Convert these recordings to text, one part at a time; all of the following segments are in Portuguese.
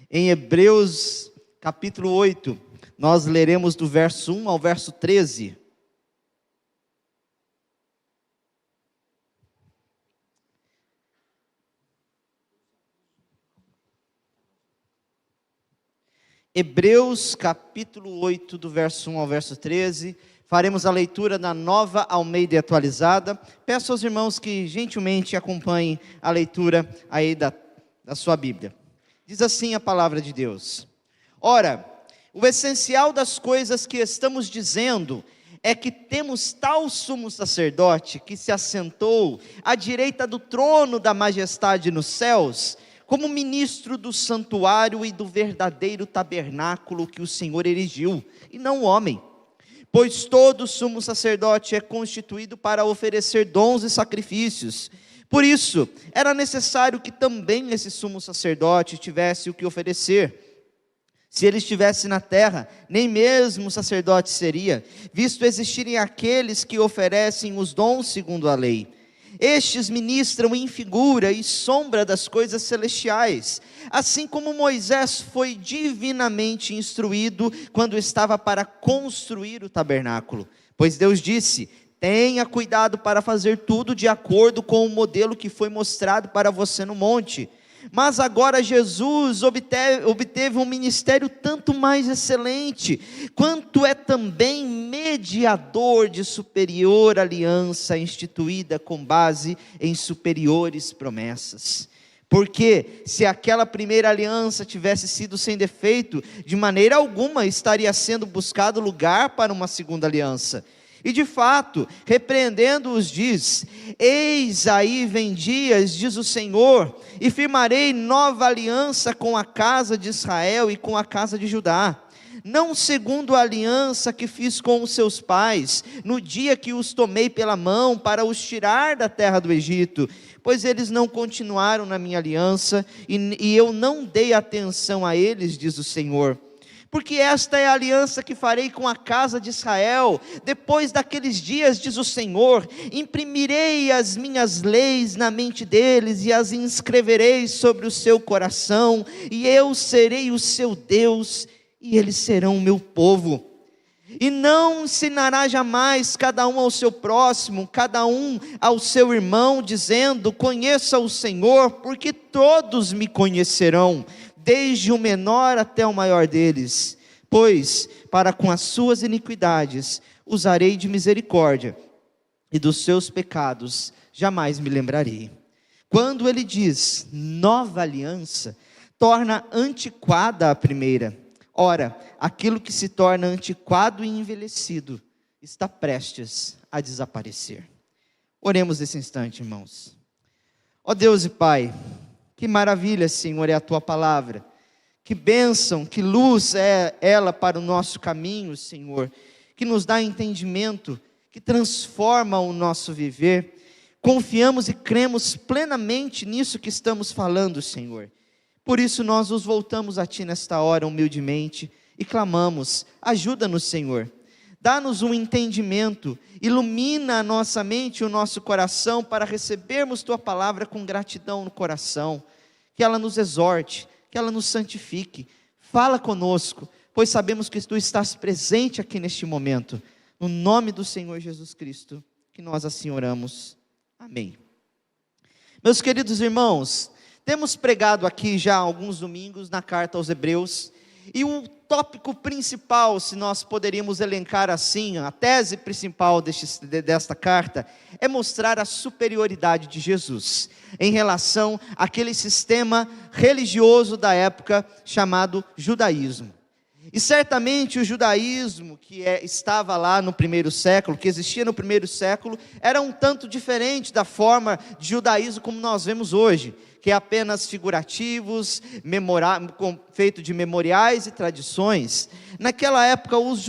Em Hebreus capítulo 8, nós leremos do verso 1 ao verso 13. Hebreus capítulo 8, do verso 1 ao verso 13, faremos a leitura da Nova Almeida Atualizada. Peço aos irmãos que gentilmente acompanhem a leitura aí da sua Bíblia. Diz assim a palavra de Deus: Ora, o essencial das coisas que estamos dizendo é que temos tal sumo sacerdote que se assentou à direita do trono da majestade nos céus, como ministro do santuário e do verdadeiro tabernáculo que o Senhor erigiu, e não o homem. Pois todo sumo sacerdote é constituído para oferecer dons e sacrifícios. Por isso, era necessário que também esse sumo sacerdote tivesse o que oferecer. Se ele estivesse na terra, nem mesmo sacerdote seria, visto existirem aqueles que oferecem os dons segundo a lei. Estes ministram em figura e sombra das coisas celestiais, assim como Moisés foi divinamente instruído quando estava para construir o tabernáculo. Pois Deus disse: tenha cuidado para fazer tudo de acordo com o modelo que foi mostrado para você no monte. Mas agora Jesus obteve um ministério tanto mais excelente, quanto é também mediador de superior aliança instituída com base em superiores promessas. Porque se aquela primeira aliança tivesse sido sem defeito, de maneira alguma estaria sendo buscado lugar para uma segunda aliança. E de fato, repreendendo-os diz: eis aí vem dias, diz o Senhor, e firmarei nova aliança com a casa de Israel e com a casa de Judá, não segundo a aliança que fiz com os seus pais, no dia que os tomei pela mão para os tirar da terra do Egito, pois eles não continuaram na minha aliança, e eu não dei atenção a eles, diz o Senhor. Porque esta é a aliança que farei com a casa de Israel, depois daqueles dias, diz o Senhor, imprimirei as minhas leis na mente deles, e as inscreverei sobre o seu coração, e eu serei o seu Deus, e eles serão o meu povo. E não ensinará jamais cada um ao seu próximo, cada um ao seu irmão, dizendo: conheça o Senhor, porque todos me conhecerão, desde o menor até o maior deles, pois para com as suas iniquidades usarei de misericórdia, e dos seus pecados jamais me lembrarei. Quando ele diz nova aliança, torna antiquada a primeira. Ora, aquilo que se torna antiquado e envelhecido está prestes a desaparecer. Oremos nesse instante, irmãos. Ó Deus e Pai, que maravilha, Senhor, é a Tua palavra. Que bênção, que luz é ela para o nosso caminho, Senhor. Que nos dá entendimento, que transforma o nosso viver. Confiamos e cremos plenamente nisso que estamos falando, Senhor. Por isso nós nos voltamos a Ti nesta hora humildemente e clamamos: ajuda-nos, Senhor. Dá-nos um entendimento, ilumina a nossa mente e o nosso coração para recebermos Tua palavra com gratidão no coração. Que ela nos exorte, que ela nos santifique. Fala conosco, pois sabemos que Tu estás presente aqui neste momento. No nome do Senhor Jesus Cristo, que nós assim oramos. Amém. Meus queridos irmãos, temos pregado aqui já há alguns domingos na carta aos Hebreus, e o tópico principal, se nós poderíamos elencar assim, a tese principal desta carta, é mostrar a superioridade de Jesus, em relação àquele sistema religioso da época, chamado judaísmo. E certamente o judaísmo que estava lá no primeiro século, que existia no primeiro século, era um tanto diferente da forma de judaísmo como nós vemos hoje, que é apenas figurativos, feito de memoriais e tradições. Naquela época os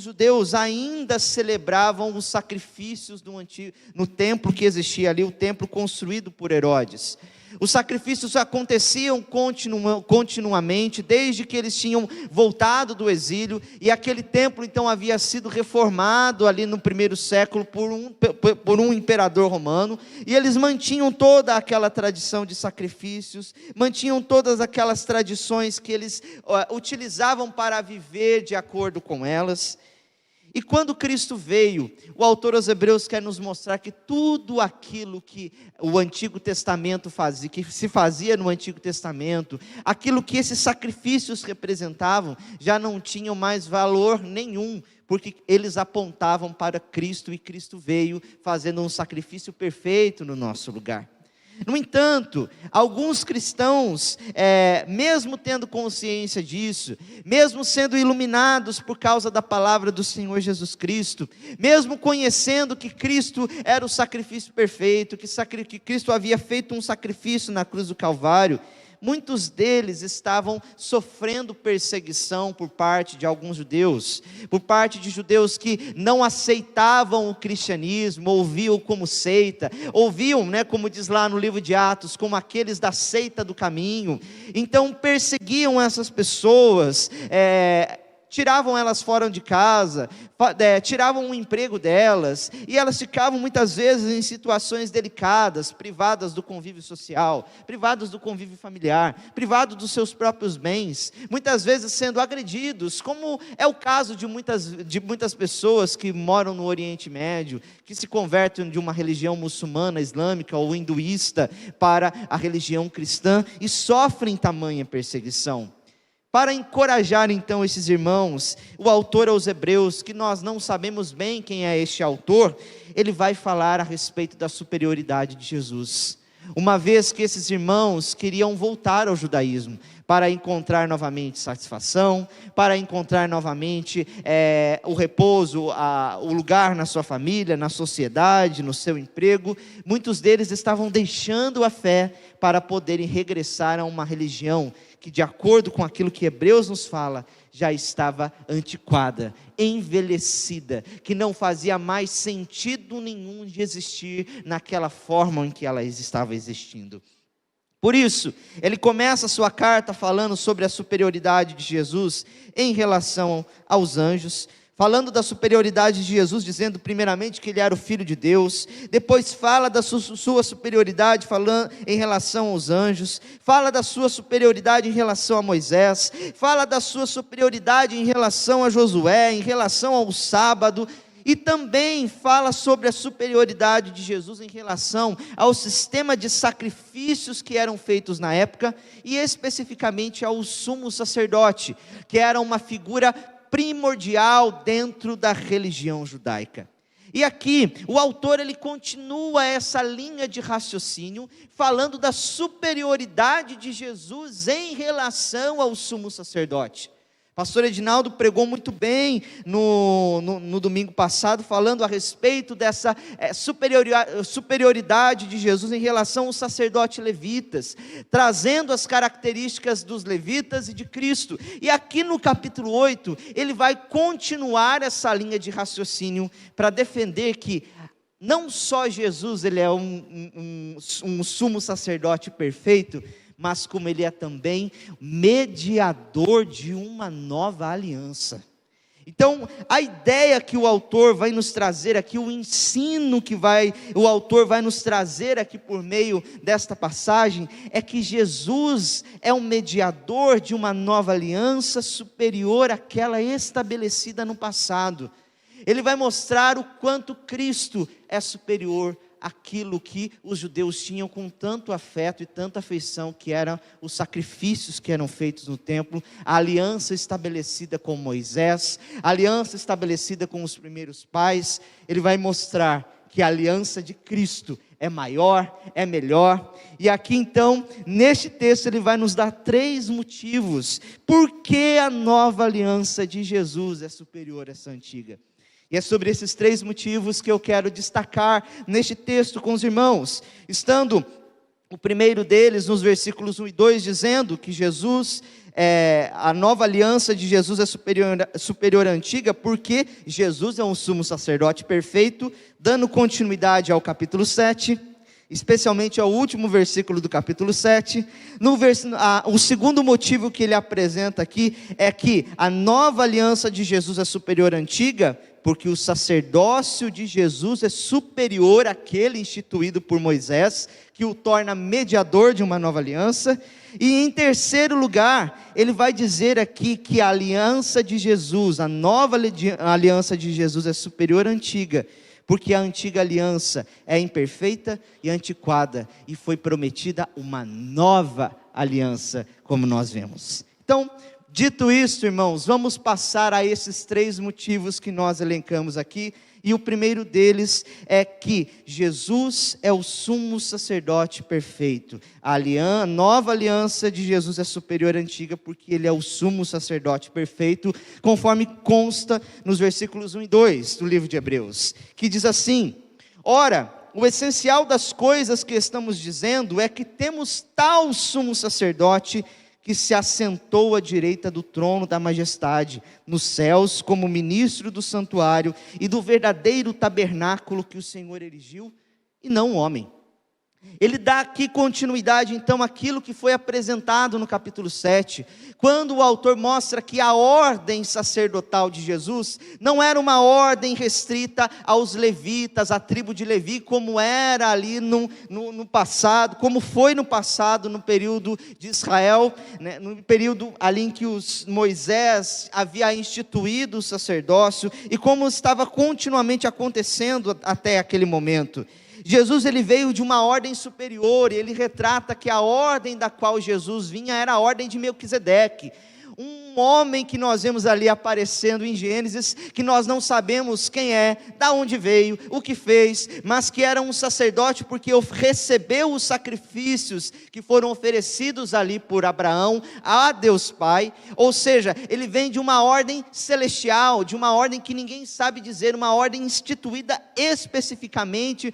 judeus ainda celebravam os sacrifícios no templo que existia ali, o templo construído por Herodes. Os sacrifícios aconteciam continuamente, desde que eles tinham voltado do exílio, e aquele templo então havia sido reformado ali no primeiro século por um imperador romano, e eles mantinham toda aquela tradição de sacrifícios, mantinham todas aquelas tradições que eles utilizavam para viver de acordo com elas. E quando Cristo veio, o autor aos Hebreus quer nos mostrar que tudo aquilo que o Antigo Testamento fazia, que se fazia no Antigo Testamento, aquilo que esses sacrifícios representavam, já não tinham mais valor nenhum, porque eles apontavam para Cristo, e Cristo veio fazendo um sacrifício perfeito no nosso lugar. No entanto, alguns cristãos, mesmo tendo consciência disso, mesmo sendo iluminados por causa da palavra do Senhor Jesus Cristo, mesmo conhecendo que Cristo era o sacrifício perfeito, que Cristo havia feito um sacrifício na cruz do Calvário, muitos deles estavam sofrendo perseguição por parte de alguns judeus, por parte de judeus que não aceitavam o cristianismo, ouviam como seita, ouviam, como diz lá no livro de Atos, como aqueles da seita do caminho. Então perseguiam essas pessoas, tiravam elas fora de casa, tiravam o emprego delas, e elas ficavam muitas vezes em situações delicadas, privadas do convívio social, privadas do convívio familiar, privadas dos seus próprios bens, muitas vezes sendo agredidos, como é o caso de muitas pessoas que moram no Oriente Médio, que se convertem de uma religião muçulmana, islâmica ou hinduísta para a religião cristã, e sofrem tamanha perseguição. Para encorajar então esses irmãos, o autor aos Hebreus, que nós não sabemos bem quem é este autor, ele vai falar a respeito da superioridade de Jesus. Uma vez que esses irmãos queriam voltar ao judaísmo, para encontrar novamente satisfação, para encontrar novamente o repouso, o lugar na sua família, na sociedade, no seu emprego, muitos deles estavam deixando a fé para poderem regressar a uma religião que, de acordo com aquilo que Hebreus nos fala, já estava antiquada, envelhecida, que não fazia mais sentido nenhum de existir naquela forma em que ela estava existindo. Por isso, ele começa a sua carta falando sobre a superioridade de Jesus em relação aos anjos, falando da superioridade de Jesus, dizendo primeiramente que ele era o Filho de Deus, depois fala da sua superioridade falando em relação aos anjos, fala da sua superioridade em relação a Moisés, fala da sua superioridade em relação a Josué, em relação ao sábado, e também fala sobre a superioridade de Jesus em relação ao sistema de sacrifícios que eram feitos na época, e especificamente ao sumo sacerdote, que era uma figura primordial dentro da religião judaica. E aqui, o autor ele continua essa linha de raciocínio, falando da superioridade de Jesus em relação ao sumo sacerdote. Pastor Edinaldo pregou muito bem no domingo passado, falando a respeito dessa superioridade de Jesus em relação aos sacerdotes levitas, trazendo as características dos levitas e de Cristo. E aqui no capítulo 8, ele vai continuar essa linha de raciocínio para defender que não só Jesus ele é um sumo sacerdote perfeito, mas como ele é também mediador de uma nova aliança. Então, a ideia que o autor vai nos trazer aqui, o ensino que o autor vai nos trazer aqui por meio desta passagem, é que Jesus é um mediador de uma nova aliança superior àquela estabelecida no passado. Ele vai mostrar o quanto Cristo é superior àquilo que os judeus tinham com tanto afeto e tanta afeição, que eram os sacrifícios que eram feitos no templo, a aliança estabelecida com Moisés, a aliança estabelecida com os primeiros pais. Ele vai mostrar que a aliança de Cristo é maior, é melhor. E aqui então, neste texto, ele vai nos dar 3 motivos por que a nova aliança de Jesus é superior a essa antiga. E é sobre esses 3 motivos que eu quero destacar neste texto com os irmãos, estando o primeiro deles nos versículos 1 e 2, dizendo que Jesus, a nova aliança de Jesus é superior à antiga, porque Jesus é um sumo sacerdote perfeito, dando continuidade ao capítulo 7, especialmente ao último versículo do capítulo 7. O segundo motivo que ele apresenta aqui é que a nova aliança de Jesus é superior à antiga, porque o sacerdócio de Jesus é superior àquele instituído por Moisés, que o torna mediador de uma nova aliança. E em terceiro lugar, ele vai dizer aqui que a aliança de Jesus, a nova aliança de Jesus é superior à antiga, porque a antiga aliança é imperfeita e antiquada, e foi prometida uma nova aliança, como nós vemos. Então, dito isso, irmãos, vamos passar a esses 3 motivos que nós elencamos aqui, e o primeiro deles é que Jesus é o sumo sacerdote perfeito. A nova aliança de Jesus é superior à antiga, porque ele é o sumo sacerdote perfeito, conforme consta nos versículos 1 e 2 do livro de Hebreus, que diz assim: ora, o essencial das coisas que estamos dizendo é que temos tal sumo sacerdote que se assentou à direita do trono da majestade, nos céus, como ministro do santuário e do verdadeiro tabernáculo que o Senhor erigiu, e não o homem. Ele dá aqui continuidade então àquilo que foi apresentado no capítulo 7, quando o autor mostra que a ordem sacerdotal de Jesus não era uma ordem restrita aos levitas, à tribo de Levi, como era ali no passado, como foi no passado, no período de Israel, né, no período ali em que Moisés havia instituído o sacerdócio, e como estava continuamente acontecendo até aquele momento. Jesus, ele veio de uma ordem superior, e ele retrata que a ordem da qual Jesus vinha era a ordem de Melquisedeque, um homem que nós vemos ali aparecendo em Gênesis, que nós não sabemos quem é, da onde veio, o que fez, mas que era um sacerdote porque recebeu os sacrifícios que foram oferecidos ali por Abraão a Deus Pai. Ou seja, ele vem de uma ordem celestial, de uma ordem que ninguém sabe dizer, uma ordem instituída especificamente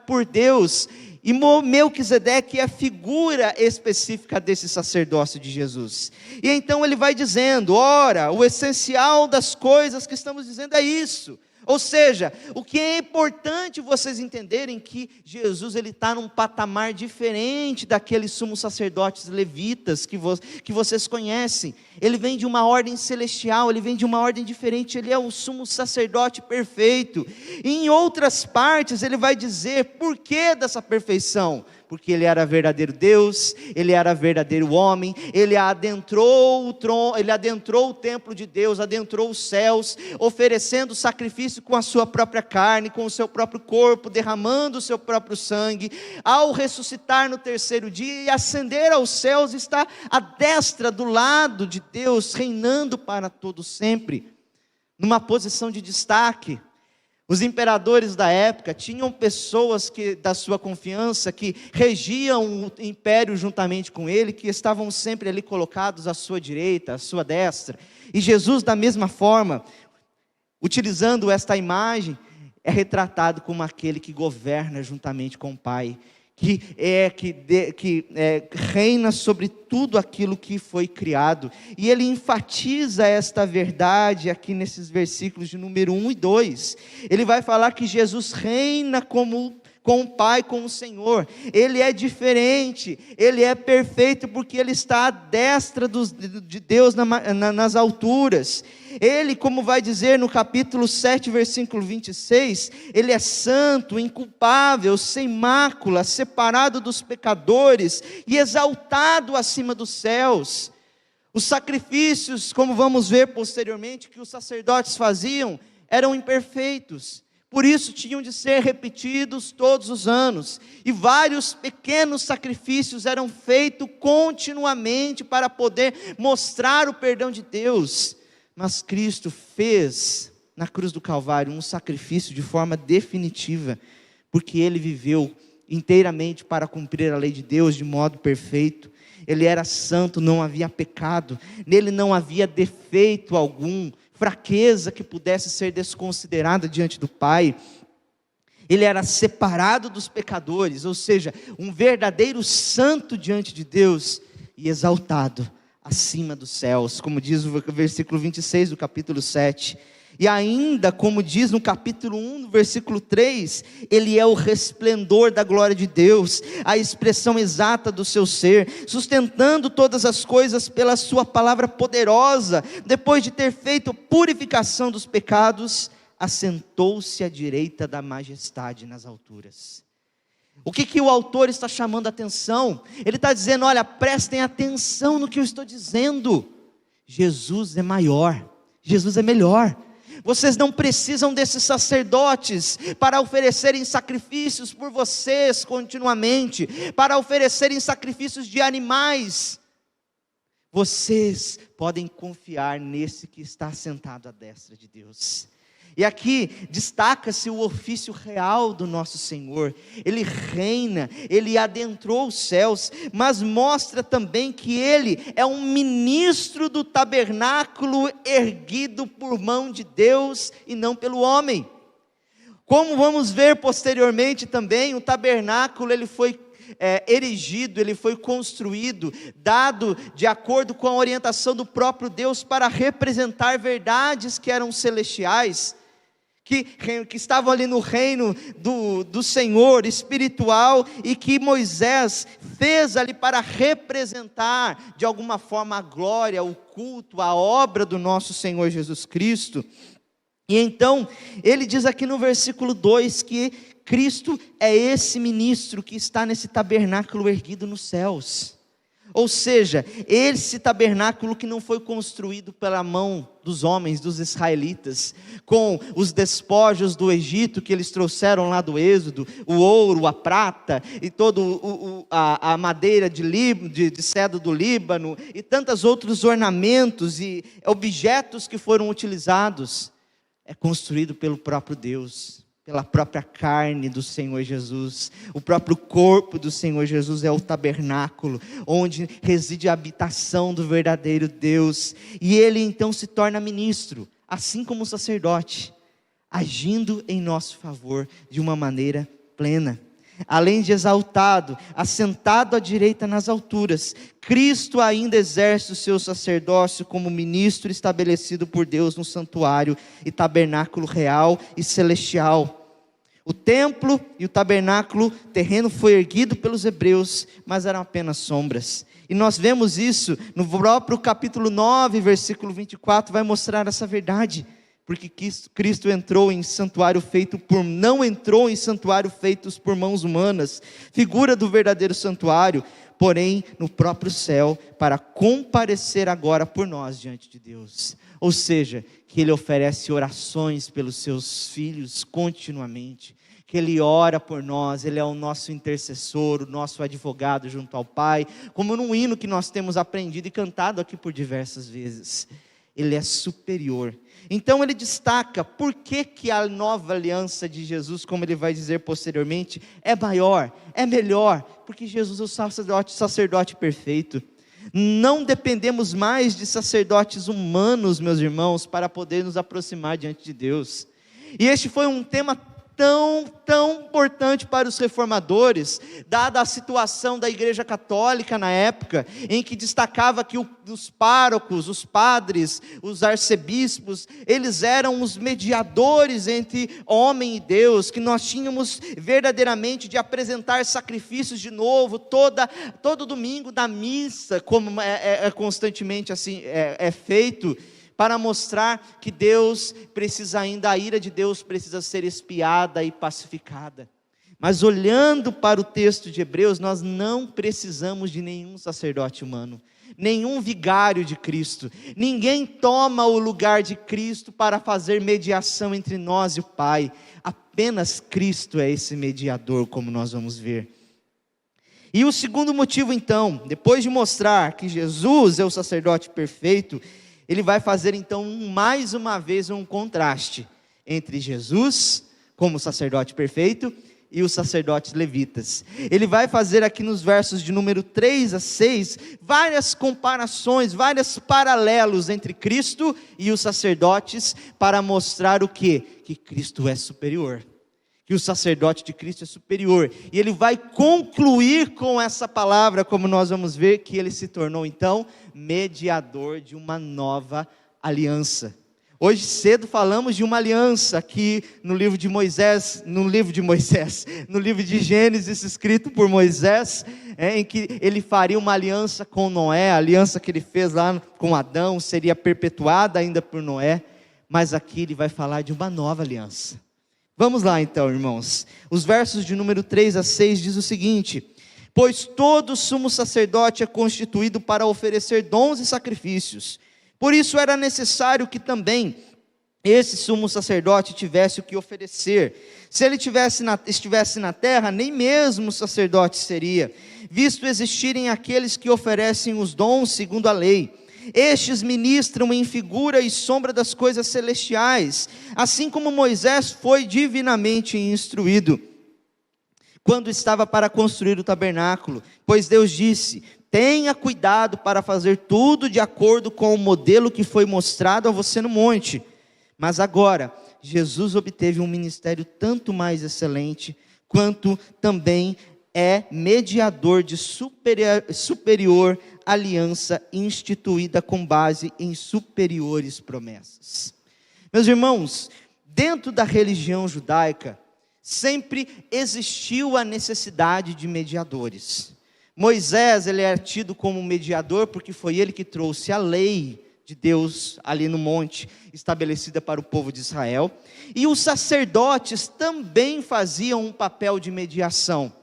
por Deus. E Melquisedeque é a figura específica desse sacerdócio de Jesus. E então ele vai dizendo: ora, o essencial das coisas que estamos dizendo é isso. Ou seja, o que é importante vocês entenderem que Jesus ele está num patamar diferente daqueles sumos sacerdotes levitas que vocês conhecem. Ele vem de uma ordem celestial, ele vem de uma ordem diferente, ele é o sumo sacerdote perfeito. E em outras partes ele vai dizer por que dessa perfeição. Porque ele era verdadeiro Deus, ele era verdadeiro homem, ele adentrou o trono, ele adentrou o templo de Deus, adentrou os céus, oferecendo sacrifício com a sua própria carne, com o seu próprio corpo, derramando o seu próprio sangue, ao ressuscitar no terceiro dia e ascender aos céus, está à destra do lado de Deus, reinando para todo sempre, numa posição de destaque. Os imperadores da época tinham pessoas da sua confiança que regiam o império juntamente com ele, que estavam sempre ali colocados à sua direita, à sua destra. E Jesus, da mesma forma, utilizando esta imagem, é retratado como aquele que governa juntamente com o Pai, que reina sobre tudo aquilo que foi criado. E ele enfatiza esta verdade aqui nesses versículos de número 1 e 2. Ele vai falar que Jesus reina com o Pai, com o Senhor. Ele é diferente, ele é perfeito porque ele está à destra de Deus nas alturas. Ele, como vai dizer no capítulo 7, versículo 26, ele é santo, inculpável, sem mácula, separado dos pecadores e exaltado acima dos céus. Os sacrifícios, como vamos ver posteriormente, que os sacerdotes faziam, eram imperfeitos. Por isso tinham de ser repetidos todos os anos, e vários pequenos sacrifícios eram feitos continuamente para poder mostrar o perdão de Deus. Mas Cristo fez na cruz do Calvário um sacrifício de forma definitiva, porque Ele viveu inteiramente para cumprir a lei de Deus de modo perfeito. Ele era santo, não havia pecado, nele não havia defeito algum, fraqueza que pudesse ser desconsiderada diante do Pai. Ele era separado dos pecadores, ou seja, um verdadeiro santo diante de Deus e exaltado acima dos céus, como diz o versículo 26 do capítulo 7. E ainda, como diz no capítulo 1, no versículo 3, ele é o resplendor da glória de Deus, a expressão exata do seu ser, sustentando todas as coisas pela sua palavra poderosa. Depois de ter feito purificação dos pecados, assentou-se à direita da majestade nas alturas. O que o autor está chamando a atenção? Ele está dizendo, olha, prestem atenção no que eu estou dizendo. Jesus é maior, Jesus é melhor. Vocês não precisam desses sacerdotes para oferecerem sacrifícios por vocês continuamente, para oferecerem sacrifícios de animais. Vocês podem confiar nesse que está sentado à destra de Deus. E aqui destaca-se o ofício real do nosso Senhor. Ele reina, Ele adentrou os céus, mas mostra também que Ele é um ministro do tabernáculo erguido por mão de Deus e não pelo homem. Como vamos ver posteriormente também, o tabernáculo ele foi erigido, ele foi construído, dado de acordo com a orientação do próprio Deus para representar verdades que eram celestiais, que estavam ali no reino do Senhor espiritual, e que Moisés fez ali para representar de alguma forma a glória, o culto, a obra do nosso Senhor Jesus Cristo. E então, ele diz aqui no versículo 2 que Cristo é esse ministro que está nesse tabernáculo erguido nos céus. Ou seja, esse tabernáculo que não foi construído pela mão dos homens, dos israelitas, com os despojos do Egito que eles trouxeram lá do Êxodo, o ouro, a prata e toda a madeira de cedro do Líbano e tantos outros ornamentos e objetos que foram utilizados. É construído pelo próprio Deus, pela própria carne do Senhor Jesus. O próprio corpo do Senhor Jesus é o tabernáculo, onde reside a habitação do verdadeiro Deus. E ele então se torna ministro, assim como o sacerdote, agindo em nosso favor de uma maneira plena. Além de exaltado, assentado à direita nas alturas, Cristo ainda exerce o seu sacerdócio como ministro estabelecido por Deus no santuário e tabernáculo real e celestial. O templo e o tabernáculo terreno foi erguido pelos hebreus, mas eram apenas sombras. E nós vemos isso no próprio capítulo 9, versículo 24, vai mostrar essa verdade. Porque Cristo entrou em santuário não entrou em santuário feitos por mãos humanas, figura do verdadeiro santuário, porém no próprio céu, para comparecer agora por nós diante de Deus. Ou seja, que Ele oferece orações pelos seus filhos continuamente, que Ele ora por nós, Ele é o nosso intercessor, o nosso advogado junto ao Pai, como num hino que nós temos aprendido e cantado aqui por diversas vezes. Ele é superior. Então ele destaca por que a nova aliança de Jesus, como ele vai dizer posteriormente, é maior, é melhor, porque Jesus é o sacerdote perfeito. Não dependemos mais de sacerdotes humanos, meus irmãos, para poder nos aproximar diante de Deus. E este foi um tema tão importante para os reformadores, dada a situação da igreja católica na época, em que destacava que os párocos, os padres, os arcebispos, eles eram os mediadores entre homem e Deus, que nós tínhamos verdadeiramente de apresentar sacrifícios de novo, todo domingo da missa, como constantemente assim é feito, para mostrar que a ira de Deus precisa ser expiada e pacificada. Mas olhando para o texto de Hebreus, nós não precisamos de nenhum sacerdote humano, nenhum vigário de Cristo. Ninguém toma o lugar de Cristo para fazer mediação entre nós e o Pai. Apenas Cristo é esse mediador, como nós vamos ver. E o segundo motivo então, depois de mostrar que Jesus é o sacerdote perfeito, ele vai fazer então mais uma vez um contraste entre Jesus como sacerdote perfeito e os sacerdotes levitas. Ele vai fazer aqui nos versos de número 3 a 6 várias comparações, vários paralelos entre Cristo e os sacerdotes, para mostrar o quê? Que Cristo é superior, que o sacerdote de Cristo é superior. E ele vai concluir com essa palavra, como nós vamos ver, que ele se tornou então mediador de uma nova aliança. Hoje cedo falamos de uma aliança aqui no livro de Gênesis, escrito por Moisés, em que ele faria uma aliança com Noé. A aliança que ele fez lá com Adão seria perpetuada ainda por Noé, mas aqui ele vai falar de uma nova aliança. Vamos lá então, irmãos. Os versos de número 3 a 6 diz o seguinte: pois todo sumo sacerdote é constituído para oferecer dons e sacrifícios. Por isso era necessário que esse sumo sacerdote tivesse o que oferecer. Se ele estivesse na terra, nem mesmo sacerdote seria, visto existirem aqueles que oferecem os dons segundo a lei. Estes ministram em figura e sombra das coisas celestiais, assim como Moisés foi divinamente instruído, quando estava para construir o tabernáculo. Pois Deus disse: tenha cuidado para fazer tudo de acordo com o modelo que foi mostrado a você no monte. Mas agora, Jesus obteve um ministério tanto mais excelente, quanto também é mediador de superior aliança instituída com base em superiores promessas. Meus irmãos, dentro da religião judaica, sempre existiu a necessidade de mediadores. Moisés, ele é tido como mediador porque foi ele que trouxe a lei de Deus ali no monte, estabelecida para o povo de Israel. E os sacerdotes também faziam um papel de mediação,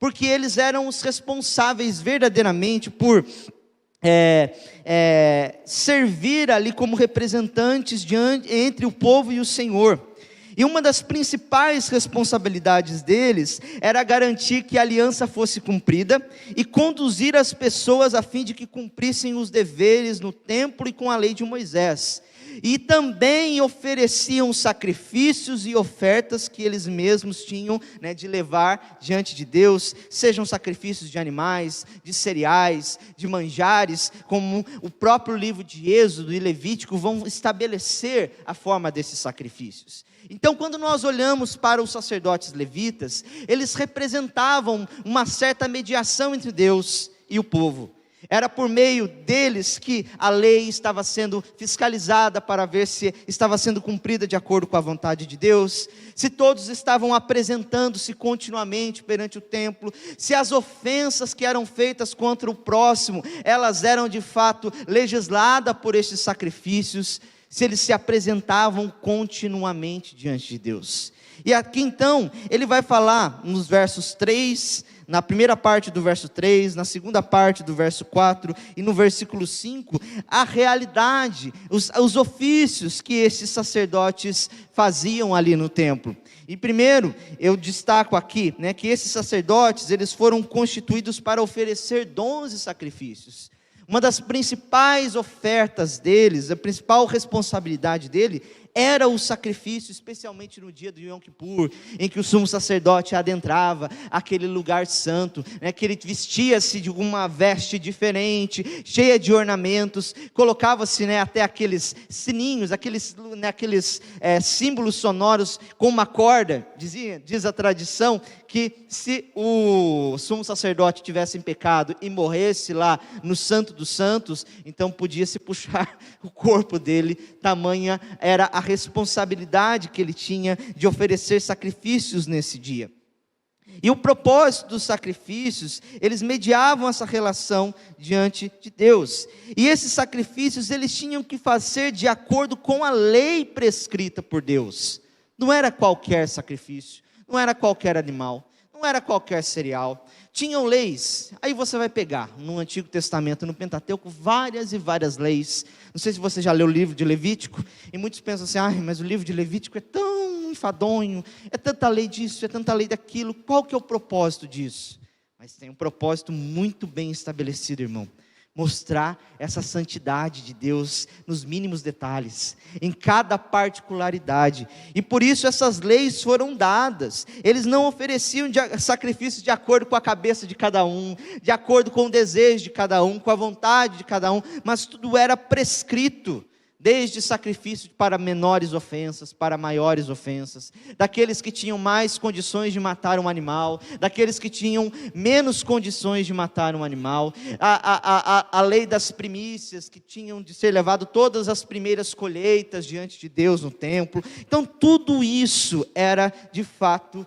porque eles eram os responsáveis verdadeiramente por servir ali como representantes entre o povo e o Senhor. E uma das principais responsabilidades deles era garantir que a aliança fosse cumprida e conduzir as pessoas a fim de que cumprissem os deveres no templo e com a lei de Moisés. E também ofereciam sacrifícios e ofertas que eles mesmos tinham, de levar diante de Deus, sejam sacrifícios de animais, de cereais, de manjares, como o próprio livro de Êxodo e Levítico vão estabelecer a forma desses sacrifícios. Então, quando nós olhamos para os sacerdotes levitas, eles representavam uma certa mediação entre Deus e o povo. Era por meio deles que a lei estava sendo fiscalizada para ver se estava sendo cumprida de acordo com a vontade de Deus, se todos estavam apresentando-se continuamente perante o templo, se as ofensas que eram feitas contra o próximo, elas eram de fato legisladas por estes sacrifícios, se eles se apresentavam continuamente diante de Deus. E aqui então, ele vai falar nos versos 3, na primeira parte do verso 3, na segunda parte do verso 4 e no versículo 5, a realidade, os ofícios que esses sacerdotes faziam ali no templo. E primeiro, eu destaco aqui, que esses sacerdotes, eles foram constituídos para oferecer dons e sacrifícios. Uma das principais ofertas deles, a principal responsabilidade dele, era o sacrifício, especialmente no dia do Yom Kippur, em que o sumo sacerdote adentrava aquele lugar santo, que ele vestia-se de uma veste diferente, cheia de ornamentos, colocava-se até aqueles sininhos, aqueles símbolos sonoros com uma corda. Diz a tradição que se o sumo sacerdote tivesse em pecado e morresse lá no Santo dos Santos, então podia-se puxar o corpo dele, tamanha era a responsabilidade que ele tinha de oferecer sacrifícios nesse dia. E o propósito dos sacrifícios, eles mediavam essa relação diante de Deus. E esses sacrifícios, eles tinham que fazer de acordo com a lei prescrita por Deus. Não era qualquer sacrifício, não era qualquer animal, não era qualquer cereal. Tinham leis. Aí você vai pegar no Antigo Testamento, no Pentateuco, várias e várias leis. Não sei se você já leu o livro de Levítico, e muitos pensam assim, mas o livro de Levítico é tão enfadonho, é tanta lei disso, é tanta lei daquilo, qual que é o propósito disso? Mas tem um propósito muito bem estabelecido, irmão. Mostrar essa santidade de Deus nos mínimos detalhes, em cada particularidade. E por isso essas leis foram dadas. Eles não ofereciam sacrifícios de acordo com a cabeça de cada um, de acordo com o desejo de cada um, com a vontade de cada um, mas tudo era prescrito desde sacrifício para menores ofensas, para maiores ofensas, daqueles que tinham mais condições de matar um animal, daqueles que tinham menos condições de matar um animal, a lei das primícias, que tinham de ser levado todas as primeiras colheitas diante de Deus no templo. Então tudo isso era de fato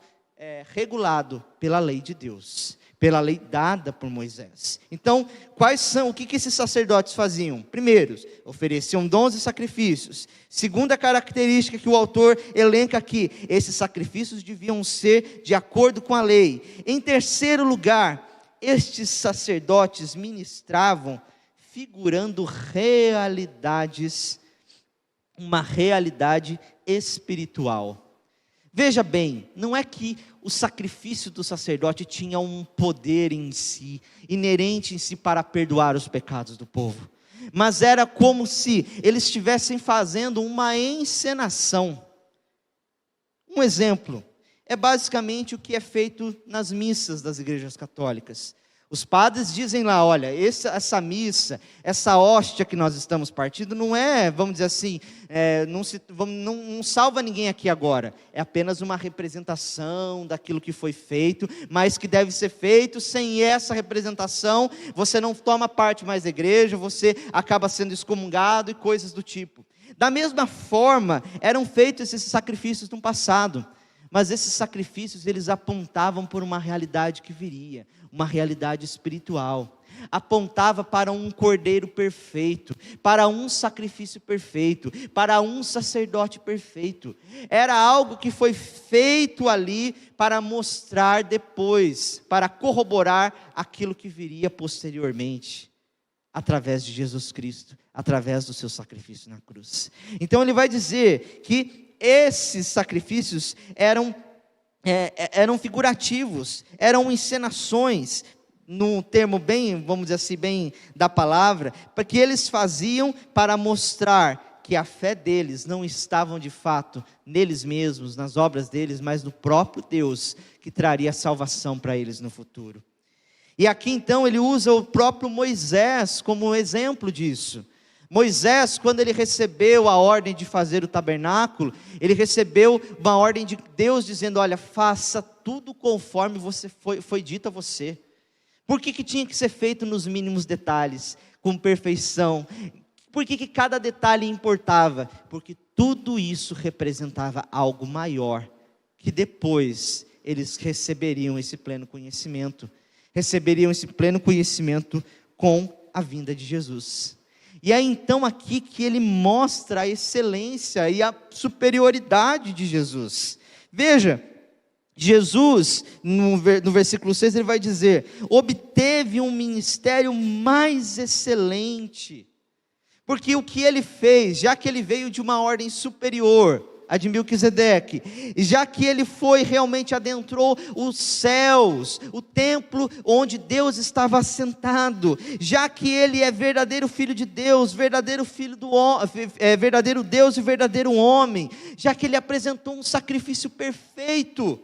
regulado pela lei de Deus, pela lei dada por Moisés. Então, o que esses sacerdotes faziam? Primeiro, ofereciam dons e sacrifícios. Segunda característica que o autor elenca aqui, esses sacrifícios deviam ser de acordo com a lei. Em terceiro lugar, estes sacerdotes ministravam figurando realidades, uma realidade espiritual. Veja bem, não é que o sacrifício do sacerdote tinha um poder em si, inerente em si para perdoar os pecados do povo, mas era como se eles estivessem fazendo uma encenação. Um exemplo, é basicamente o que é feito nas missas das igrejas católicas. Os padres dizem lá, olha, essa missa, essa hóstia que nós estamos partindo, não é, vamos dizer assim, não salva ninguém aqui agora, é apenas uma representação daquilo que foi feito, mas que deve ser feito. Sem essa representação, você não toma parte mais da igreja, você acaba sendo excomungado e coisas do tipo. Da mesma forma, eram feitos esses sacrifícios no passado, mas esses sacrifícios, eles apontavam por uma realidade que viria, uma realidade espiritual, apontava para um cordeiro perfeito, para um sacrifício perfeito, para um sacerdote perfeito. Era algo que foi feito ali para mostrar depois, para corroborar aquilo que viria posteriormente, através de Jesus Cristo, através do seu sacrifício na cruz. Então ele vai dizer que esses sacrifícios eram figurativos, eram encenações, no termo bem, vamos dizer assim, bem da palavra, porque eles faziam para mostrar que a fé deles não estava de fato neles mesmos, nas obras deles, mas no próprio Deus, que traria salvação para eles no futuro. E aqui então ele usa o próprio Moisés como exemplo disso. Moisés, quando ele recebeu a ordem de fazer o tabernáculo, ele recebeu uma ordem de Deus dizendo, olha, faça tudo conforme foi dito a você. Por que tinha que ser feito nos mínimos detalhes, com perfeição? Por que cada detalhe importava? Porque tudo isso representava algo maior, que depois eles receberiam esse pleno conhecimento, com a vinda de Jesus. E é então aqui que ele mostra a excelência e a superioridade de Jesus. Veja, Jesus, no versículo 6, ele vai dizer, obteve um ministério mais excelente, porque o que ele fez, já que ele veio de uma ordem superior, a de Melquisedeque, e já que ele realmente adentrou os céus, o templo onde Deus estava assentado, já que ele é verdadeiro filho de Deus, verdadeiro Deus e verdadeiro homem, já que ele apresentou um sacrifício perfeito,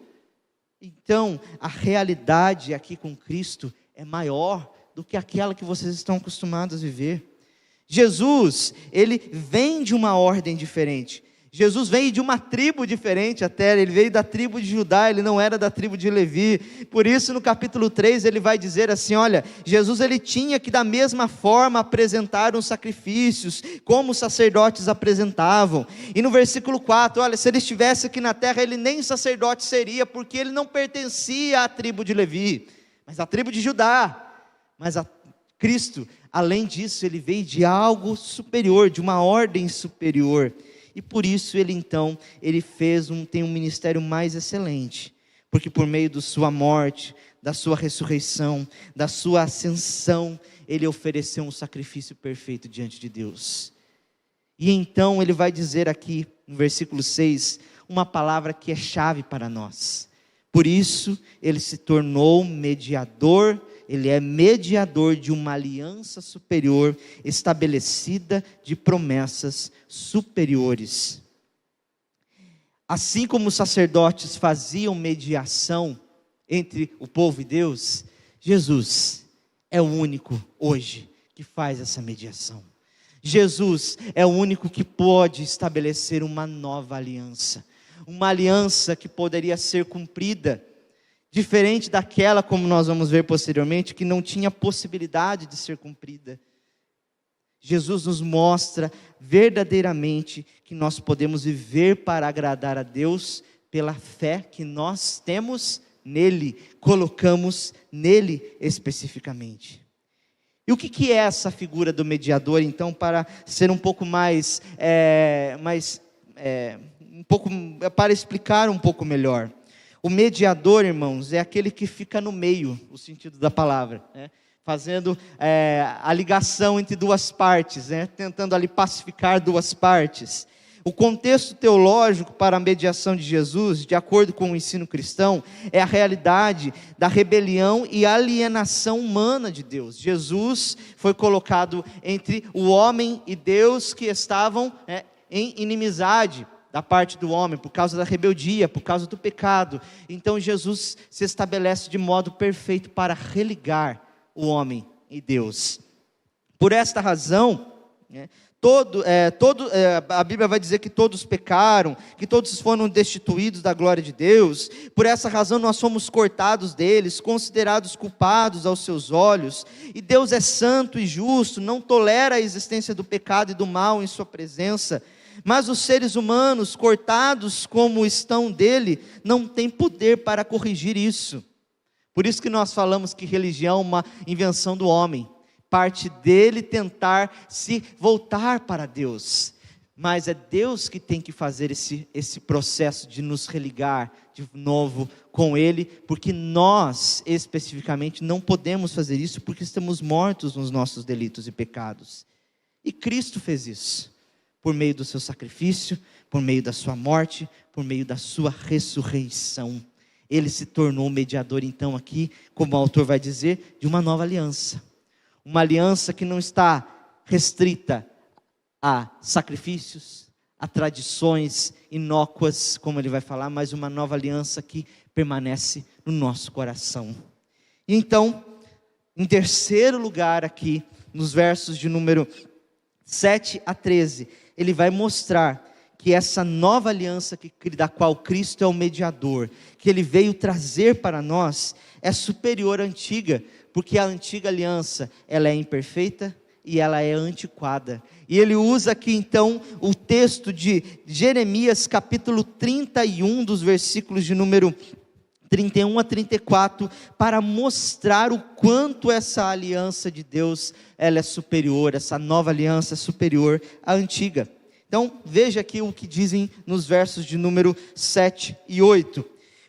então a realidade aqui com Cristo é maior do que aquela que vocês estão acostumados a viver. Jesus, ele vem de uma ordem diferente. Jesus veio de uma tribo diferente até, ele veio da tribo de Judá, ele não era da tribo de Levi. Por isso no capítulo 3 ele vai dizer assim, olha, Jesus ele tinha que da mesma forma apresentar os sacrifícios, como os sacerdotes apresentavam. E no versículo 4, olha, se ele estivesse aqui na terra, ele nem sacerdote seria, porque ele não pertencia à tribo de Levi, mas à tribo de Judá. Mas Cristo, além disso, ele veio de algo superior, de uma ordem superior. E por isso ele então, tem um ministério mais excelente, porque por meio da sua morte, da sua ressurreição, da sua ascensão, ele ofereceu um sacrifício perfeito diante de Deus. E então ele vai dizer aqui, no versículo 6, uma palavra que é chave para nós. Por isso ele se tornou mediador. Ele é mediador de uma aliança superior, estabelecida de promessas superiores. Assim como os sacerdotes faziam mediação entre o povo e Deus, Jesus é o único hoje que faz essa mediação. Jesus é o único que pode estabelecer uma nova aliança. Uma aliança que poderia ser cumprida, diferente daquela, como nós vamos ver posteriormente, que não tinha possibilidade de ser cumprida. Jesus nos mostra verdadeiramente que nós podemos viver para agradar a Deus pela fé que nós temos nele, colocamos nele especificamente. E o que é essa figura do mediador, então, para ser um pouco para explicar um pouco melhor? O mediador, irmãos, é aquele que fica no meio, o sentido da palavra, né? Fazendo a ligação entre duas partes, né? Tentando ali pacificar duas partes. O contexto teológico para a mediação de Jesus, de acordo com o ensino cristão, é a realidade da rebelião e alienação humana de Deus. Jesus foi colocado entre o homem e Deus, que estavam em inimizade da parte do homem, por causa da rebeldia, por causa do pecado. Então Jesus se estabelece de modo perfeito para religar o homem e Deus. Por esta razão, a Bíblia vai dizer que todos pecaram, que todos foram destituídos da glória de Deus. Por essa razão nós somos cortados deles, considerados culpados aos seus olhos. E Deus é santo e justo, não tolera a existência do pecado e do mal em sua presença. Mas os seres humanos, cortados como estão dele, não têm poder para corrigir isso. Por isso que nós falamos que religião é uma invenção do homem. Parte dele tentar se voltar para Deus, mas é Deus que tem que fazer esse processo de nos religar de novo com Ele, porque nós especificamente não podemos fazer isso, porque estamos mortos nos nossos delitos e pecados. E Cristo fez isso, por meio do seu sacrifício, por meio da sua morte, por meio da sua ressurreição. Ele se tornou mediador então aqui, como o autor vai dizer, de uma nova aliança. Uma aliança que não está restrita a sacrifícios, a tradições inócuas, como ele vai falar, mas uma nova aliança que permanece no nosso coração. E então, em terceiro lugar aqui, nos versos de número 7 a 13, ele vai mostrar que essa nova aliança da qual Cristo é o mediador, que ele veio trazer para nós, é superior à antiga, porque a antiga aliança, ela é imperfeita e ela é antiquada. E ele usa aqui então o texto de Jeremias capítulo 31, dos versículos de número 31 a 34, para mostrar o quanto essa aliança de Deus, ela é superior, essa nova aliança é superior à antiga. Então veja aqui o que dizem nos versos de número 7 e 8.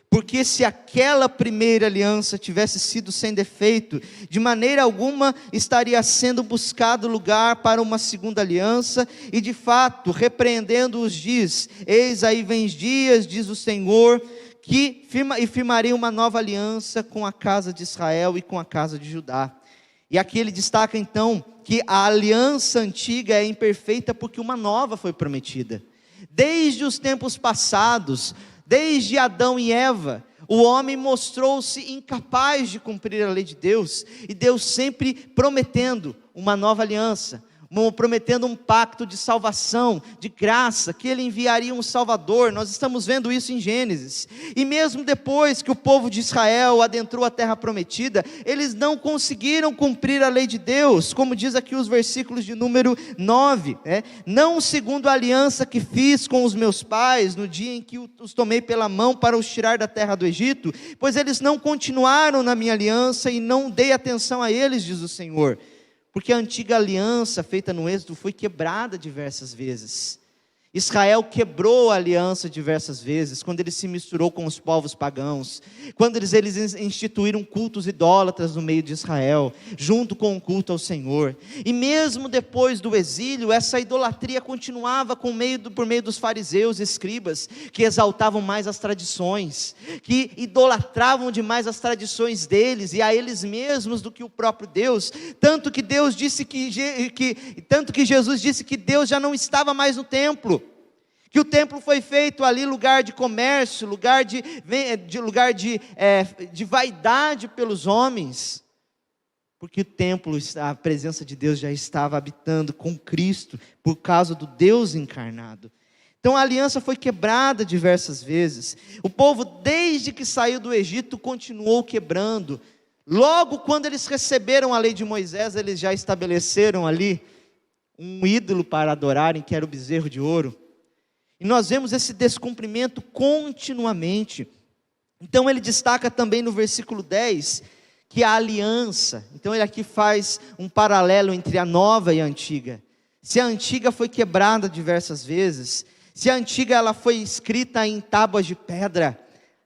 Porque se aquela primeira aliança tivesse sido sem defeito, de maneira alguma estaria sendo buscado lugar para uma segunda aliança, e de fato, repreendendo-os diz, eis aí vem dias, diz o Senhor, que firmarei uma nova aliança com a casa de Israel e com a casa de Judá. E aqui ele destaca então, que a aliança antiga é imperfeita, porque uma nova foi prometida. Desde os tempos passados, desde Adão e Eva, o homem mostrou-se incapaz de cumprir a lei de Deus, e Deus sempre prometendo uma nova aliança, prometendo um pacto de salvação, de graça, que ele enviaria um Salvador. Nós estamos vendo isso em Gênesis. E mesmo depois que o povo de Israel adentrou a terra prometida, eles não conseguiram cumprir a lei de Deus, como diz aqui os versículos de número 9, não segundo a aliança que fiz com os meus pais, no dia em que os tomei pela mão para os tirar da terra do Egito, pois eles não continuaram na minha aliança, e não dei atenção a eles, diz o Senhor. Porque a antiga aliança feita no Êxodo foi quebrada diversas vezes. Israel quebrou a aliança diversas vezes, quando ele se misturou com os povos pagãos, quando eles instituíram cultos idólatras no meio de Israel, junto com o culto ao Senhor. E mesmo depois do exílio, essa idolatria continuava por meio dos fariseus e escribas, que exaltavam mais as tradições, que idolatravam demais as tradições deles, e a eles mesmos do que o próprio Deus, tanto que Jesus disse que Deus já não estava mais no templo, que o templo foi feito ali lugar de comércio, lugar de vaidade pelos homens. Porque o templo, a presença de Deus já estava habitando com Cristo, por causa do Deus encarnado. Então a aliança foi quebrada diversas vezes. O povo, desde que saiu do Egito, continuou quebrando. Logo quando eles receberam a lei de Moisés, eles já estabeleceram ali um ídolo para adorarem, que era o bezerro de ouro. E nós vemos esse descumprimento continuamente. Então ele destaca também no versículo 10, que a aliança, então ele aqui faz um paralelo entre a nova e a antiga. Se a antiga foi quebrada diversas vezes, se a antiga ela foi escrita em tábuas de pedra,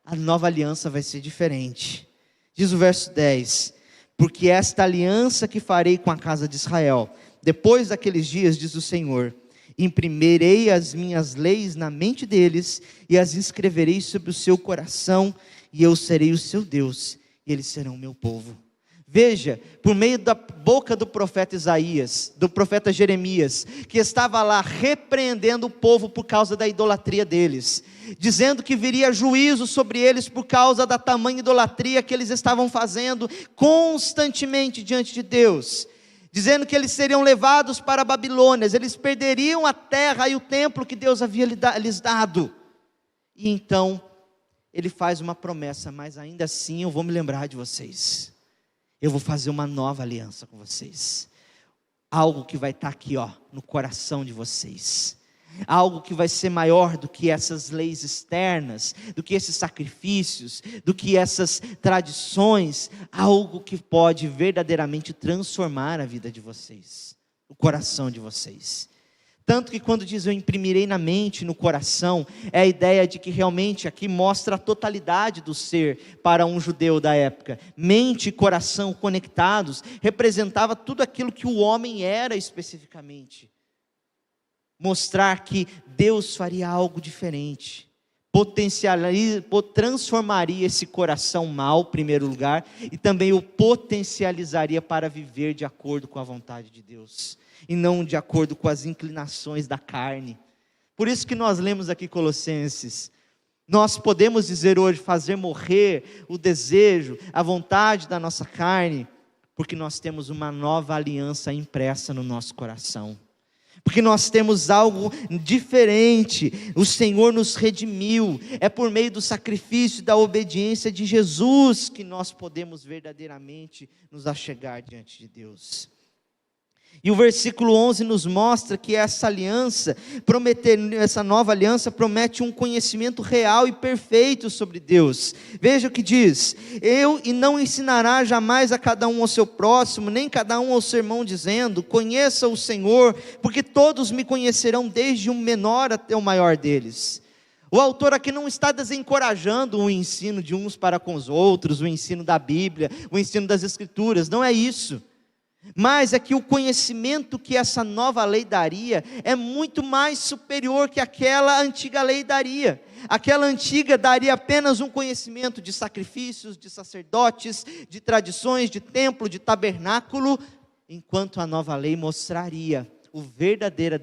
a nova aliança vai ser diferente. Diz o verso 10, porque esta aliança que farei com a casa de Israel, depois daqueles dias, diz o Senhor, imprimirei as minhas leis na mente deles, e as escreverei sobre o seu coração, e eu serei o seu Deus, e eles serão o meu povo. Veja, por meio da boca do profeta Isaías, do profeta Jeremias, que estava lá repreendendo o povo por causa da idolatria deles, dizendo que viria juízo sobre eles por causa da tamanha idolatria que eles estavam fazendo constantemente diante de Deus, dizendo que eles seriam levados para a Babilônia, eles perderiam a terra e o templo que Deus havia lhes dado. E então ele faz uma promessa, mas ainda assim eu vou me lembrar de vocês. Eu vou fazer uma nova aliança com vocês. Algo que vai estar aqui, no coração de vocês. Algo que vai ser maior do que essas leis externas, do que esses sacrifícios, do que essas tradições. Algo que pode verdadeiramente transformar a vida de vocês, o coração de vocês. Tanto que quando diz eu imprimirei na mente, no coração, é a ideia de que realmente aqui mostra a totalidade do ser para um judeu da época. Mente e coração conectados, representava tudo aquilo que o homem era especificamente. Mostrar que Deus faria algo diferente, transformaria esse coração mau, em primeiro lugar, e também o potencializaria para viver de acordo com a vontade de Deus, e não de acordo com as inclinações da carne. Por isso que nós lemos aqui Colossenses. Nós podemos dizer hoje, fazer morrer o desejo, a vontade da nossa carne, porque nós temos uma nova aliança impressa no nosso coração. Porque nós temos algo diferente, o Senhor nos redimiu, é por meio do sacrifício e da obediência de Jesus que nós podemos verdadeiramente nos achegar diante de Deus. E o versículo 11 nos mostra que essa nova aliança promete um conhecimento real e perfeito sobre Deus. Veja o que diz: e não ensinará jamais a cada um ao seu próximo, nem cada um ao seu irmão, dizendo, conheça o Senhor, porque todos me conhecerão, desde o menor até o maior deles. O autor aqui não está desencorajando o ensino de uns para com os outros, o ensino da Bíblia, o ensino das Escrituras, não é isso. Mas é que o conhecimento que essa nova lei daria é muito mais superior que aquela antiga lei daria. Aquela antiga daria apenas um conhecimento de sacrifícios, de sacerdotes, de tradições, de templo, de tabernáculo, enquanto a nova lei mostraria o verdadeiro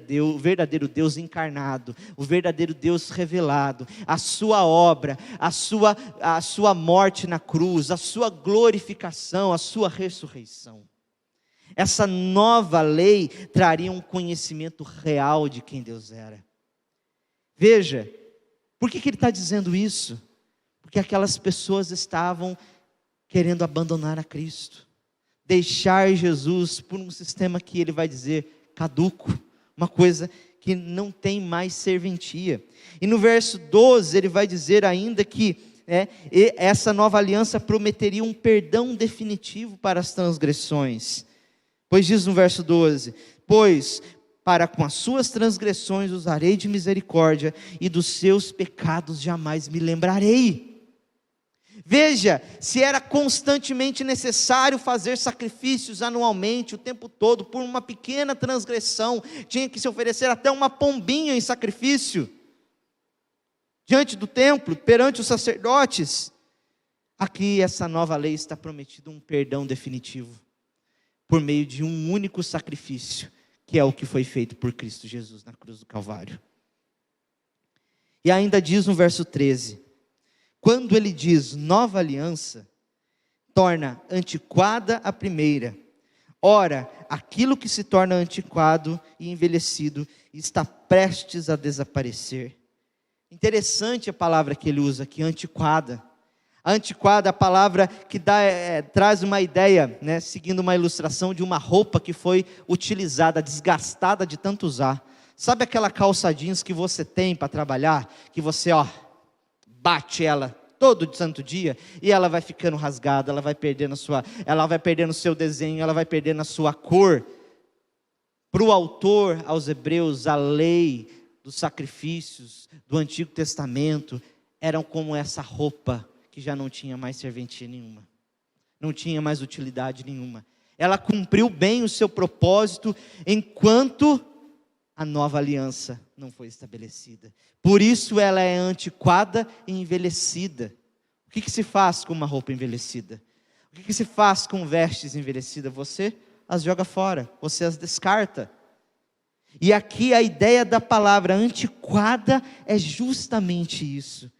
Deus encarnado, o verdadeiro Deus revelado, a sua obra, a sua morte na cruz, a sua glorificação, a sua ressurreição. Essa nova lei traria um conhecimento real de quem Deus era. Veja, por que ele está dizendo isso? Porque aquelas pessoas estavam querendo abandonar a Cristo, deixar Jesus por um sistema que ele vai dizer caduco, uma coisa que não tem mais serventia. E no verso 12 ele vai dizer ainda que essa nova aliança prometeria um perdão definitivo para as transgressões. Pois diz no verso 12, pois para com as suas transgressões usarei de misericórdia, e dos seus pecados jamais me lembrarei. Veja, se era constantemente necessário fazer sacrifícios anualmente, o tempo todo, por uma pequena transgressão, tinha que se oferecer até uma pombinha em sacrifício, diante do templo, perante os sacerdotes. Aqui essa nova lei está prometida um perdão definitivo, por meio de um único sacrifício, que é o que foi feito por Cristo Jesus na cruz do Calvário. E ainda diz no verso 13, quando ele diz nova aliança, torna antiquada a primeira. Ora, aquilo que se torna antiquado e envelhecido está prestes a desaparecer. Interessante a palavra que ele usa aqui, antiquada. A antiquada é a palavra que traz uma ideia, né, seguindo uma ilustração de uma roupa que foi utilizada, desgastada de tanto usar. Sabe aquela calça jeans que você tem para trabalhar, que você bate ela todo santo dia, e ela vai ficando rasgada, ela vai perdendo o seu desenho, ela vai perdendo a sua cor. Para o autor aos Hebreus, a lei dos sacrifícios do Antigo Testamento eram como essa roupa que já não tinha mais serventia nenhuma, não tinha mais utilidade nenhuma. Ela cumpriu bem o seu propósito enquanto a nova aliança não foi estabelecida. Por isso ela é antiquada e envelhecida. O que se faz com uma roupa envelhecida? O que se faz com vestes envelhecidas? Você as joga fora, você as descarta. E aqui a ideia da palavra antiquada é justamente isso.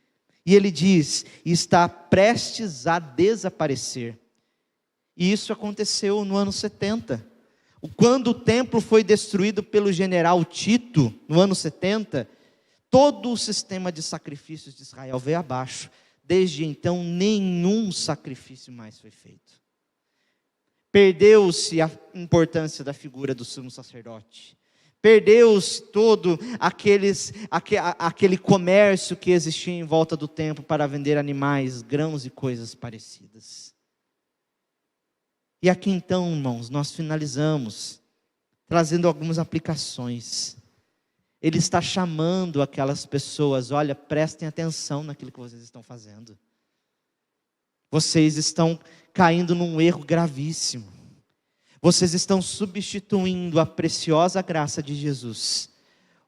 E ele diz, está prestes a desaparecer. E isso aconteceu no ano 70. Quando o templo foi destruído pelo general Tito, no ano 70, todo o sistema de sacrifícios de Israel veio abaixo. Desde então, nenhum sacrifício mais foi feito. Perdeu-se a importância da figura do sumo sacerdote. Perdeu-se todo aquele comércio que existia em volta do templo para vender animais, grãos e coisas parecidas. E aqui então, irmãos, nós finalizamos, trazendo algumas aplicações. Ele está chamando aquelas pessoas, olha, prestem atenção naquilo que vocês estão fazendo. Vocês estão caindo num erro gravíssimo. Vocês estão substituindo a preciosa graça de Jesus,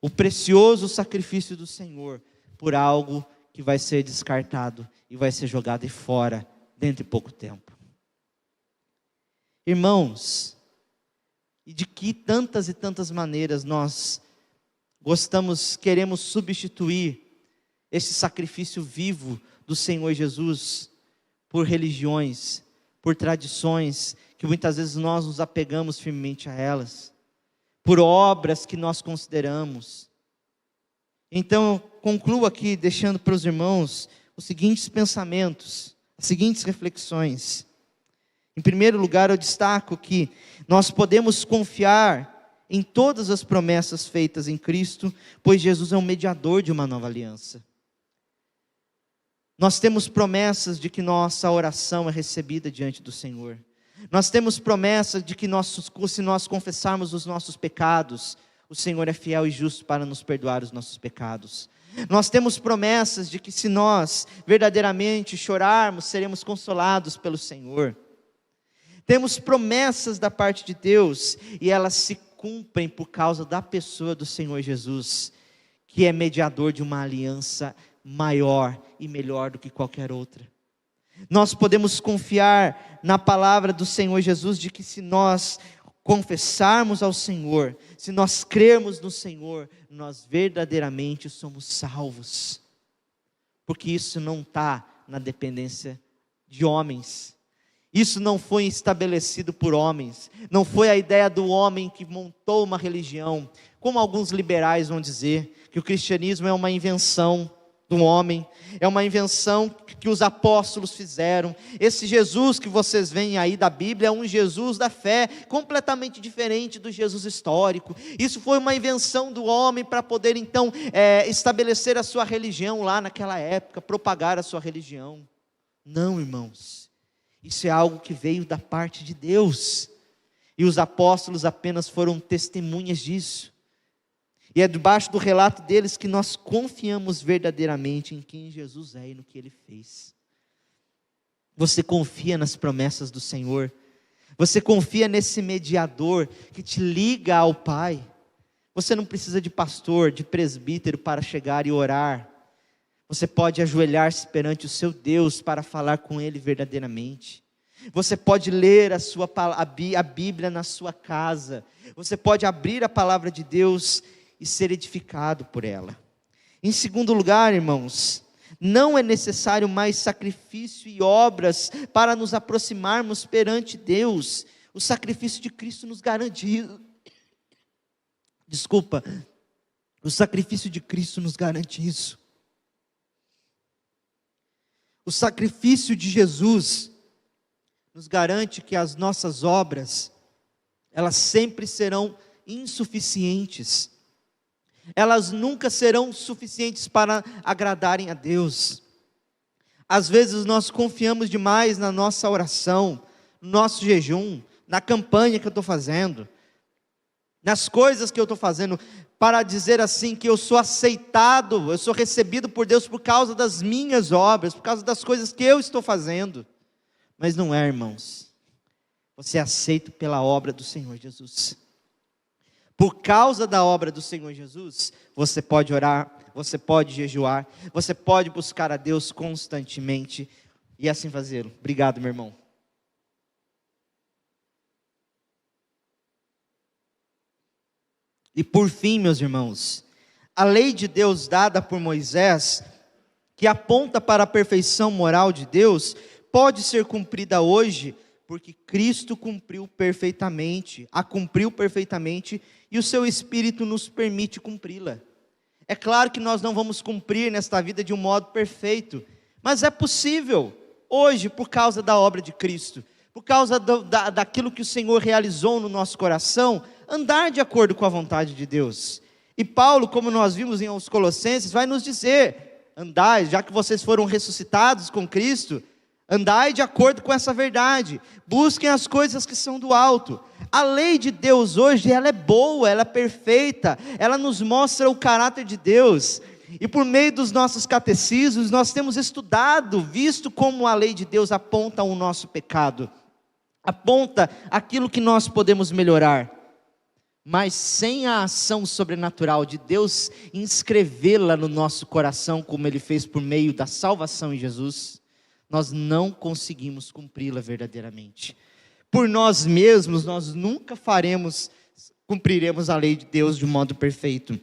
o precioso sacrifício do Senhor, por algo que vai ser descartado e vai ser jogado fora dentro de pouco tempo. Irmãos, e de que tantas e tantas maneiras nós queremos substituir esse sacrifício vivo do Senhor Jesus por religiões, por tradições, que muitas vezes nós nos apegamos firmemente a elas, por obras que nós consideramos. Então, eu concluo aqui deixando para os irmãos os seguintes pensamentos, as seguintes reflexões. Em primeiro lugar, eu destaco que nós podemos confiar em todas as promessas feitas em Cristo, pois Jesus é o mediador de uma nova aliança. Nós temos promessas de que nossa oração é recebida diante do Senhor. Nós temos promessas de que se nós confessarmos os nossos pecados, o Senhor é fiel e justo para nos perdoar os nossos pecados. Nós temos promessas de que se nós verdadeiramente chorarmos, seremos consolados pelo Senhor. Temos promessas da parte de Deus, e elas se cumprem por causa da pessoa do Senhor Jesus, que é mediador de uma aliança maior e melhor do que qualquer outra. Nós podemos confiar na palavra do Senhor Jesus, de que se nós confessarmos ao Senhor, se nós crermos no Senhor, nós verdadeiramente somos salvos, porque isso não está na dependência de homens. Isso não foi estabelecido por homens, não foi a ideia do homem que montou uma religião, como alguns liberais vão dizer, que o cristianismo é uma invenção do homem, é uma invenção que os apóstolos fizeram. Esse Jesus que vocês veem aí da Bíblia é um Jesus da fé, completamente diferente do Jesus histórico. Isso foi uma invenção do homem para poder então estabelecer a sua religião lá naquela época, propagar a sua religião. Não, irmãos. Isso é algo que veio da parte de Deus, e os apóstolos apenas foram testemunhas disso, e é debaixo do relato deles que nós confiamos verdadeiramente em quem Jesus é e no que Ele fez. Você confia nas promessas do Senhor? Você confia nesse mediador que te liga ao Pai? Você não precisa de pastor, de presbítero para chegar e orar. Você pode ajoelhar-se perante o seu Deus para falar com Ele verdadeiramente. Você pode ler a Bíblia na sua casa. Você pode abrir a palavra de Deus e ser edificado por ela. Em segundo lugar, irmãos, Não é necessário mais sacrifício e obras para nos aproximarmos perante Deus. O sacrifício de Cristo nos garante isso. O sacrifício de Cristo nos garante isso. O sacrifício de Jesus nos garante que as nossas obras, elas sempre serão insuficientes. Elas nunca serão suficientes para agradarem a Deus. Às vezes nós confiamos demais na nossa oração, no nosso jejum, na campanha que eu estou fazendo, nas coisas que eu estou fazendo, para dizer assim que eu sou aceitado, eu sou recebido por Deus por causa das minhas obras, por causa das coisas que eu estou fazendo. Mas não é, irmãos. Você é aceito pela obra do Senhor Jesus. Por causa da obra do Senhor Jesus, você pode orar, você pode jejuar, você pode buscar a Deus constantemente e assim fazê-lo. Obrigado, meu irmão. E por fim, meus irmãos, a lei de Deus dada por Moisés, que aponta para a perfeição moral de Deus, pode ser cumprida hoje, porque Cristo cumpriu perfeitamente, a cumpriu perfeitamente, e o seu Espírito nos permite cumpri-la. É claro que nós não vamos cumprir nesta vida de um modo perfeito, mas é possível, hoje, por causa da obra de Cristo, por causa daquilo que o Senhor realizou no nosso coração, andar de acordo com a vontade de Deus. E Paulo, como nós vimos em os Colossenses, vai nos dizer: andai, já que vocês foram ressuscitados com Cristo, andai de acordo com essa verdade, busquem as coisas que são do alto. A lei de Deus hoje, ela é boa, ela é perfeita, ela nos mostra o caráter de Deus, e por meio dos nossos catecismos, nós temos estudado, visto como a lei de Deus aponta o nosso pecado, aponta aquilo que nós podemos melhorar, mas sem a ação sobrenatural de Deus, inscrevê-la no nosso coração, como Ele fez por meio da salvação em Jesus, nós não conseguimos cumpri-la verdadeiramente. Por nós mesmos, nós nunca cumpriremos a lei de Deus de modo perfeito.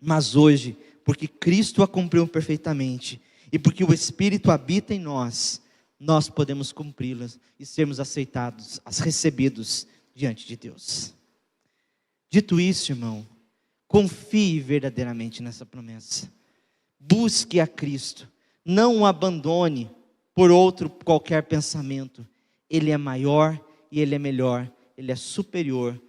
Mas hoje, porque Cristo a cumpriu perfeitamente, e porque o Espírito habita em nós, nós podemos cumpri-las e sermos aceitados, recebidos diante de Deus. Dito isso, irmão, confie verdadeiramente nessa promessa. Busque a Cristo, não o abandone por outro qualquer pensamento. Ele é maior e Ele é melhor, Ele é superior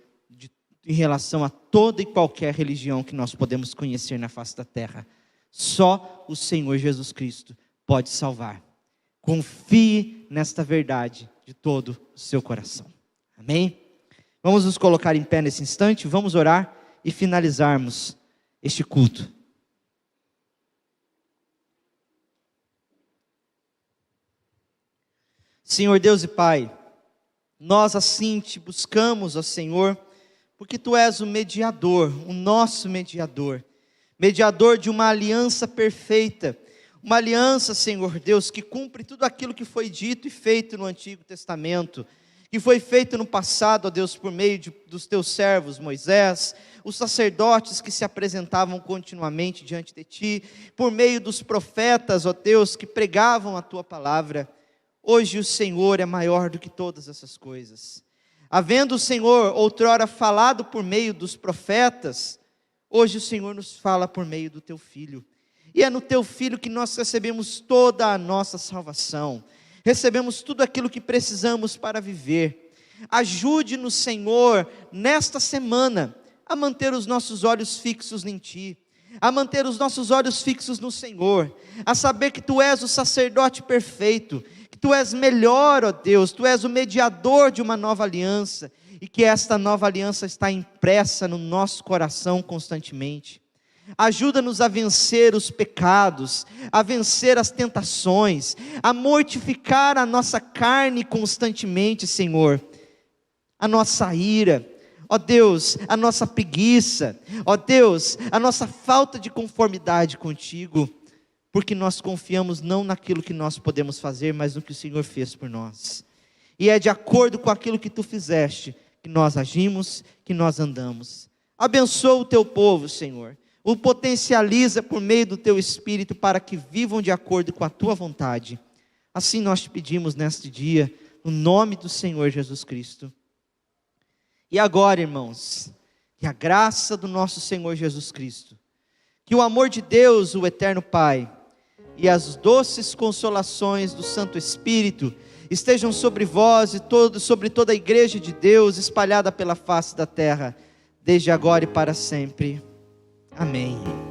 em relação a toda e qualquer religião que nós podemos conhecer na face da terra. Só o Senhor Jesus Cristo pode salvar. Confie nesta verdade de todo o seu coração. Amém? Vamos nos colocar em pé nesse instante, vamos orar e finalizarmos este culto. Senhor Deus e Pai, nós assim te buscamos, ó Senhor, porque Tu és o mediador, o nosso mediador, mediador de uma aliança perfeita, uma aliança, Senhor Deus, que cumpre tudo aquilo que foi dito e feito no Antigo Testamento, que foi feito no passado, ó Deus, por meio dos Teus servos, Moisés, os sacerdotes que se apresentavam continuamente diante de Ti, por meio dos profetas, ó Deus, que pregavam a Tua palavra. Hoje o Senhor é maior do que todas essas coisas. Havendo o Senhor outrora falado por meio dos profetas, hoje o Senhor nos fala por meio do Teu Filho. E é no Teu Filho que nós recebemos toda a nossa salvação. Recebemos tudo aquilo que precisamos para viver. Ajude-nos, Senhor, nesta semana, a manter os nossos olhos fixos em Ti, a manter os nossos olhos fixos no Senhor, a saber que Tu és o sacerdote perfeito, que Tu és melhor, ó Deus, Tu és o mediador de uma nova aliança, e que esta nova aliança está impressa no nosso coração constantemente. Ajuda-nos a vencer os pecados, a vencer as tentações, a mortificar a nossa carne constantemente, Senhor, a nossa ira, ó Deus, a nossa preguiça, ó Deus, a nossa falta de conformidade contigo, porque nós confiamos não naquilo que nós podemos fazer, mas no que o Senhor fez por nós, e é de acordo com aquilo que Tu fizeste, que nós agimos, que nós andamos. Abençoa o Teu povo, Senhor, o potencializa por meio do teu Espírito para que vivam de acordo com a tua vontade. Assim nós te pedimos neste dia, no nome do Senhor Jesus Cristo. E agora, irmãos, que a graça do nosso Senhor Jesus Cristo, que o amor de Deus, o eterno Pai, e as doces consolações do Santo Espírito estejam sobre vós e sobre toda a igreja de Deus espalhada pela face da terra, desde agora e para sempre. Amém.